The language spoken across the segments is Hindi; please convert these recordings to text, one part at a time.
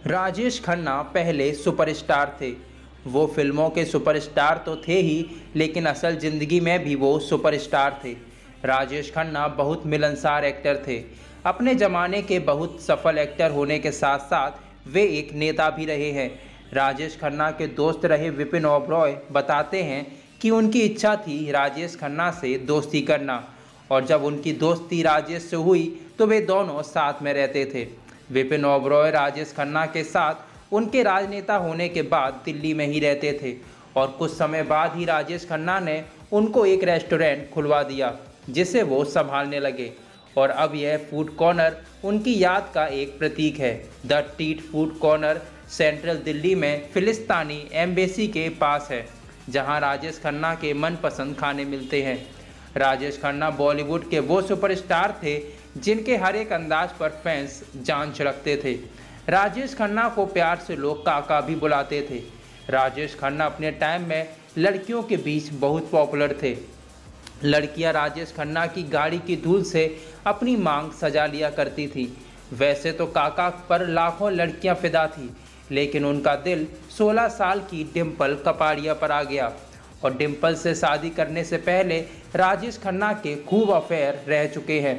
राजेश खन्ना पहले सुपरस्टार थे। वो फिल्मों के सुपरस्टार तो थे ही, लेकिन असल ज़िंदगी में भी वो सुपरस्टार थे। राजेश खन्ना बहुत मिलनसार एक्टर थे। अपने ज़माने के बहुत सफल एक्टर होने के साथ साथ वे एक नेता भी रहे हैं। राजेश खन्ना के दोस्त रहे विपिन ओबरॉय बताते हैं कि उनकी इच्छा थी राजेश खन्ना से दोस्ती करना, और जब उनकी दोस्ती राजेश से हुई तो वे दोनों साथ में रहते थे। विपिन ओबरॉय राजेश खन्ना के साथ उनके राजनेता होने के बाद दिल्ली में ही रहते थे, और कुछ समय बाद ही राजेश खन्ना ने उनको एक रेस्टोरेंट खुलवा दिया जिसे वो संभालने लगे, और अब यह फूड कॉर्नर उनकी याद का एक प्रतीक है। The tit food corner central Delhi में फिलिस्तीनी एम्बेसी के पास है, जहां राजेश खन्ना के मनपसंद खाने मिलते हैं। राजेश खन्ना बॉलीवुड के वो सुपरस्टार थे जिनके हर एक अंदाज पर फैंस जान छिड़कते थे। राजेश खन्ना को प्यार से लोग काका भी बुलाते थे। राजेश खन्ना अपने टाइम में लड़कियों के बीच बहुत पॉपुलर थे। लड़कियां राजेश खन्ना की गाड़ी की धूल से अपनी मांग सजा लिया करती थी। वैसे तो काका पर लाखों लड़कियां फिदा थी, लेकिन उनका दिल 16 साल की डिम्पल कपाड़िया पर आ गया, और डिम्पल से शादी करने से पहले राजेश खन्ना के खूब अफेयर रह चुके हैं।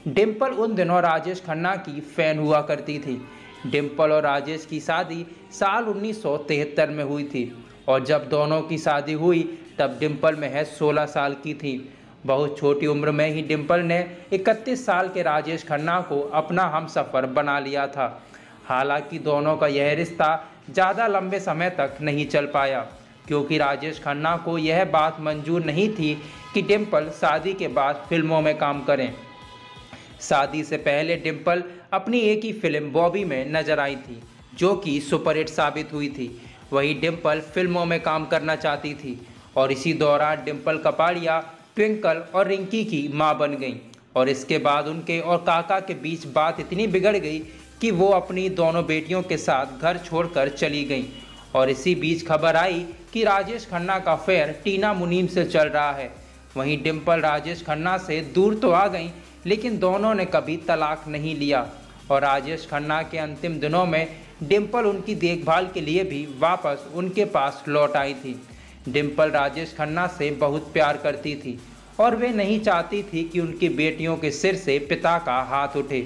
डिम्पल उन दिनों राजेश खन्ना की फ़ैन हुआ करती थी। डिम्पल और राजेश की शादी साल 1973 में हुई थी, और जब दोनों की शादी हुई तब डिम्पल महज 16 साल की थी। बहुत छोटी उम्र में ही डिम्पल ने 31 साल के राजेश खन्ना को अपना हमसफ़र बना लिया था। हालांकि दोनों का यह रिश्ता ज़्यादा लंबे समय तक नहीं चल पाया, क्योंकि राजेश खन्ना को यह बात मंजूर नहीं थी कि डिम्पल शादी के बाद फिल्मों में काम करें। शादी से पहले डिम्पल अपनी एक ही फिल्म बॉबी में नजर आई थी, जो कि सुपरहिट साबित हुई थी। वहीं डिम्पल फिल्मों में काम करना चाहती थी, और इसी दौरान डिम्पल कपाड़िया ट्विंकल और रिंकी की मां बन गईं, और इसके बाद उनके और काका के बीच बात इतनी बिगड़ गई कि वो अपनी दोनों बेटियों के साथ घर छोड़कर चली गईं। और इसी बीच खबर आई कि राजेश खन्ना का अफेयर टीना मुनीम से चल रहा है। वहीं डिम्पल राजेश खन्ना से दूर तो आ गईं, लेकिन दोनों ने कभी तलाक नहीं लिया, और राजेश खन्ना के अंतिम दिनों में डिम्पल उनकी देखभाल के लिए भी वापस उनके पास लौट आई थी। डिम्पल राजेश खन्ना से बहुत प्यार करती थी, और वे नहीं चाहती थी कि उनकी बेटियों के सिर से पिता का हाथ उठे।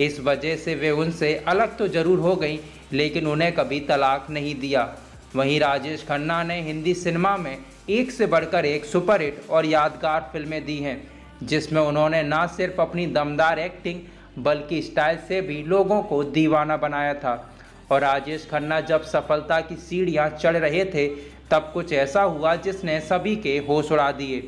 इस वजह से वे उनसे अलग तो जरूर हो गई, लेकिन उन्हें कभी तलाक नहीं दिया। वहीं राजेश खन्ना ने हिंदी सिनेमा में एक से बढ़कर एक सुपरहिट और यादगार फिल्में दी हैं, जिसमें उन्होंने न सिर्फ अपनी दमदार एक्टिंग बल्कि स्टाइल से भी लोगों को दीवाना बनाया था। और राजेश खन्ना जब सफलता की सीढ़ियां चढ़ रहे थे, तब कुछ ऐसा हुआ जिसने सभी के होश उड़ा दिए।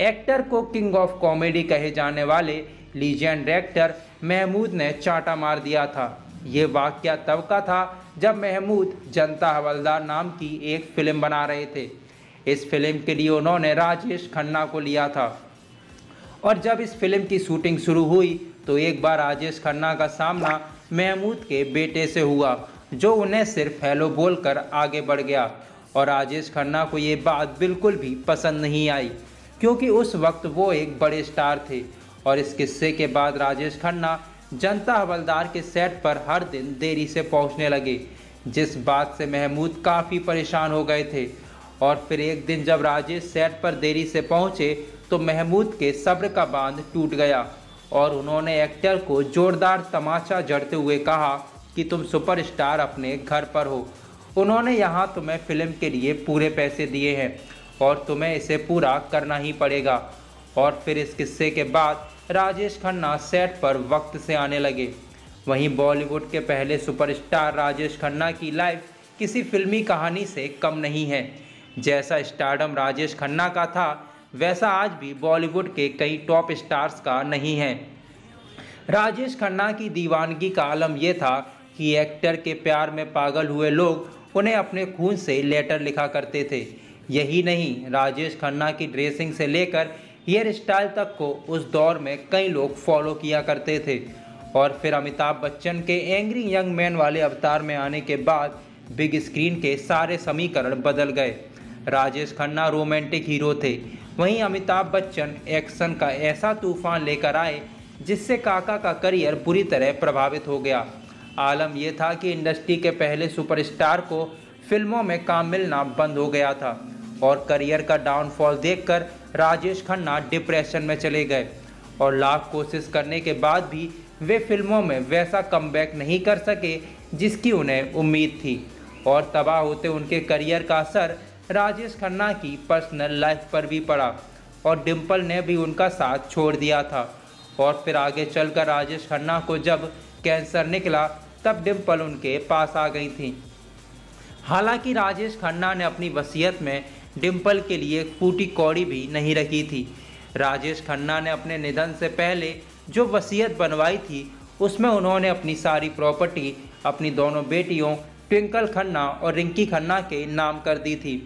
एक्टर को किंग ऑफ कॉमेडी कहे जाने वाले लीजेंड एक्टर महमूद ने चांटा मार दिया था। ये वाकया तब का था जब महमूद जनता हवलदार नाम की एक फिल्म बना रहे थे। इस फिल्म के लिए उन्होंने राजेश खन्ना को लिया था, और जब इस फिल्म की शूटिंग शुरू हुई तो एक बार राजेश खन्ना का सामना महमूद के बेटे से हुआ, जो उन्हें सिर्फ हेलो बोलकर आगे बढ़ गया। और राजेश खन्ना को ये बात बिल्कुल भी पसंद नहीं आई, क्योंकि उस वक्त वो एक बड़े स्टार थे। और इस किस्से के बाद राजेश खन्ना जनता हवलदार के सेट पर हर दिन देरी से पहुंचने लगे, जिस बात से महमूद काफ़ी परेशान हो गए थे। और फिर एक दिन जब राजेश सेट पर देरी से पहुंचे तो महमूद के सब्र का बांध टूट गया, और उन्होंने एक्टर को जोरदार तमाचा जड़ते हुए कहा कि तुम सुपरस्टार अपने घर पर हो। उन्होंने यहाँ तुम्हें फिल्म के लिए पूरे पैसे दिए हैं, और तुम्हें इसे पूरा करना ही पड़ेगा। और फिर इस किस्से के बाद राजेश खन्ना सेट पर वक्त से आने लगे। वहीं बॉलीवुड के पहले सुपरस्टार राजेश खन्ना की लाइफ किसी फिल्मी कहानी से कम नहीं है। जैसा स्टारडम राजेश खन्ना का था, वैसा आज भी बॉलीवुड के कई टॉप स्टार्स का नहीं है। राजेश खन्ना की दीवानगी का आलम यह था कि एक्टर के प्यार में पागल हुए लोग उन्हें अपने खून से लेटर लिखा करते थे। यही नहीं, राजेश खन्ना की ड्रेसिंग से लेकर हेयर स्टाइल तक को उस दौर में कई लोग फॉलो किया करते थे। और फिर अमिताभ बच्चन के एंग्री यंग मैन वाले अवतार में आने के बाद बिग स्क्रीन के सारे समीकरण बदल गए। राजेश खन्ना रोमांटिक हीरो थे, वहीं अमिताभ बच्चन एक्शन का ऐसा तूफान लेकर आए जिससे काका का करियर बुरी तरह प्रभावित हो गया। आलम यह था कि इंडस्ट्री के पहले सुपरस्टार को फिल्मों में काम मिलना बंद हो गया था और करियर का डाउनफॉल देखकर राजेश खन्ना डिप्रेशन में चले गए और लाख कोशिश करने के बाद भी वे फिल्मों में वैसा कमबैक नहीं कर सके जिसकी उन्हें उम्मीद थी और तबाह होते उनके करियर का असर राजेश खन्ना की पर्सनल लाइफ पर भी पड़ा और डिम्पल ने भी उनका साथ छोड़ दिया था। और फिर आगे चलकर राजेश खन्ना को जब कैंसर निकला तब डिम्पल उनके पास आ गई थी। हालांकि राजेश खन्ना ने अपनी वसीयत में डिम्पल के लिए फूटी कौड़ी भी नहीं रखी थी। राजेश खन्ना ने अपने निधन से पहले जो वसीयत बनवाई थी उसमें उन्होंने अपनी सारी प्रॉपर्टी अपनी दोनों बेटियों ट्विंकल खन्ना और रिंकी खन्ना के नाम कर दी थी।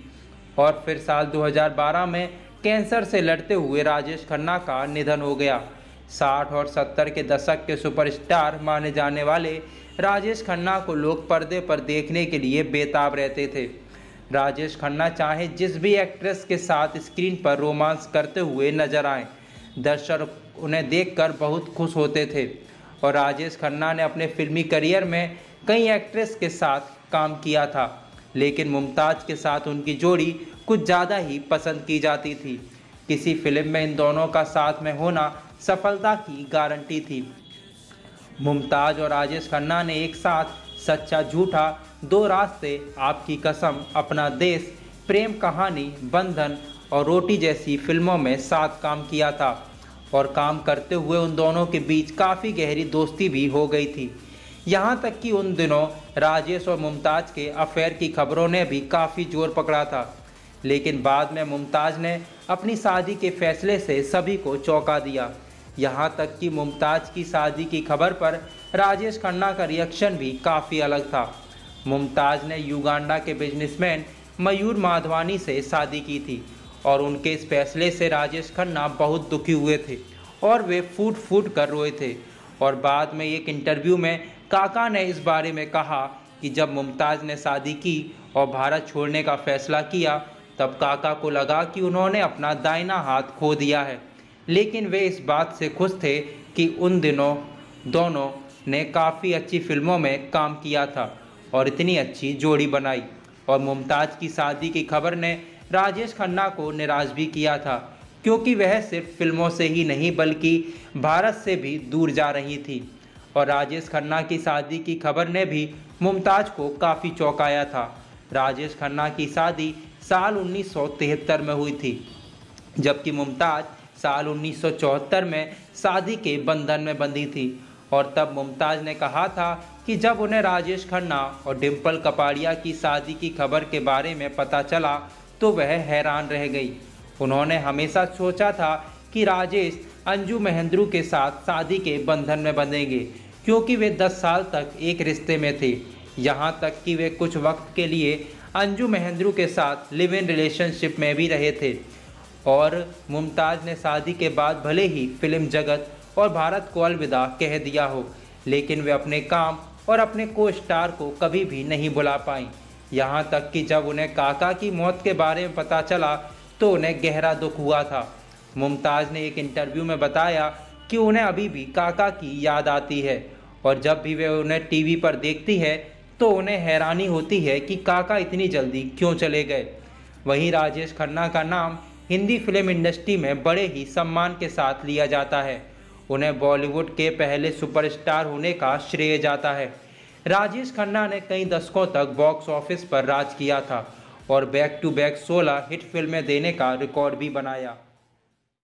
और फिर साल 2012 में कैंसर से लड़ते हुए राजेश खन्ना का निधन हो गया। 60 और 70 के दशक के सुपरस्टार माने जाने वाले राजेश खन्ना को लोग पर्दे पर देखने के लिए बेताब रहते थे। राजेश खन्ना चाहे जिस भी एक्ट्रेस के साथ स्क्रीन पर रोमांस करते हुए नजर आएं, दर्शक उन्हें देखकर बहुत खुश होते थे। और राजेश खन्ना ने अपने फिल्मी करियर में कई एक्ट्रेस के साथ काम किया था, लेकिन मुमताज़ के साथ उनकी जोड़ी कुछ ज़्यादा ही पसंद की जाती थी। किसी फिल्म में इन दोनों का साथ में होना सफलता की गारंटी थी। मुमताज़ और राजेश खन्ना ने एक साथ सच्चा झूठा, दो रास्ते, आपकी कसम, अपना देश, प्रेम कहानी, बंधन और रोटी जैसी फिल्मों में साथ काम किया था और काम करते हुए उन दोनों के बीच काफ़ी गहरी दोस्ती भी हो गई थी। यहाँ तक कि उन दिनों राजेश और मुमताज़ के अफेयर की खबरों ने भी काफ़ी जोर पकड़ा था, लेकिन बाद में मुमताज़ ने अपनी शादी के फैसले से सभी को चौंका दिया। यहाँ तक कि मुमताज़ की शादी की खबर पर राजेश खन्ना का रिएक्शन भी काफ़ी अलग था। मुमताज़ ने युगांडा के बिजनेसमैन मयूर माधवानी से शादी की थी और उनके इस फैसले से राजेश खन्ना बहुत दुखी हुए थे और वे फूट फूट कर रोए थे। और बाद में एक इंटरव्यू में काका ने इस बारे में कहा कि जब मुमताज़ ने शादी की और भारत छोड़ने का फैसला किया तब काका को लगा कि उन्होंने अपना दाहिना हाथ खो दिया है, लेकिन वे इस बात से खुश थे कि उन दिनों दोनों ने काफ़ी अच्छी फिल्मों में काम किया था और इतनी अच्छी जोड़ी बनाई। और मुमताज़ की शादी की खबर ने राजेश खन्ना को निराश भी किया था, क्योंकि वह सिर्फ फिल्मों से ही नहीं बल्कि भारत से भी दूर जा रही थी। और राजेश खन्ना की शादी की खबर ने भी मुमताज़ को काफ़ी चौंकाया था। राजेश खन्ना की शादी साल 1973 में हुई थी, जबकि मुमताज़ साल 1974 में शादी के बंधन में बंधी थी। और तब मुमताज़ ने कहा था कि जब उन्हें राजेश खन्ना और डिम्पल कपाड़िया की शादी की खबर के बारे में पता चला तो वह हैरान रह गई। उन्होंने हमेशा सोचा था कि राजेश अंजू महेंद्रू के साथ शादी के बंधन में बंधेंगे, क्योंकि वे 10 साल तक एक रिश्ते में थे। यहाँ तक कि वे कुछ वक्त के लिए अंजू महेंद्रू के साथ लिव इन रिलेशनशिप में भी रहे थे। और मुमताज़ ने शादी के बाद भले ही फिल्म जगत और भारत को अलविदा कह दिया हो, लेकिन वे अपने काम और अपने को स्टार को कभी भी नहीं भुला पाईं। यहाँ तक कि जब उन्हें काका की मौत के बारे में पता चला तो उन्हें गहरा दुख हुआ था। मुमताज़ ने एक इंटरव्यू में बताया कि उन्हें अभी भी काका की याद आती है और जब भी वे उन्हें टीवी पर देखती है तो उन्हें हैरानी होती है कि काका इतनी जल्दी क्यों चले गए। वहीं राजेश खन्ना का नाम हिंदी फिल्म इंडस्ट्री में बड़े ही सम्मान के साथ लिया जाता है। उन्हें बॉलीवुड के पहले सुपरस्टार होने का श्रेय जाता है। राजेश खन्ना ने कई दशकों तक बॉक्स ऑफिस पर राज किया था और बैक टू बैक 16 हिट फिल्में देने का रिकॉर्ड भी बनाया।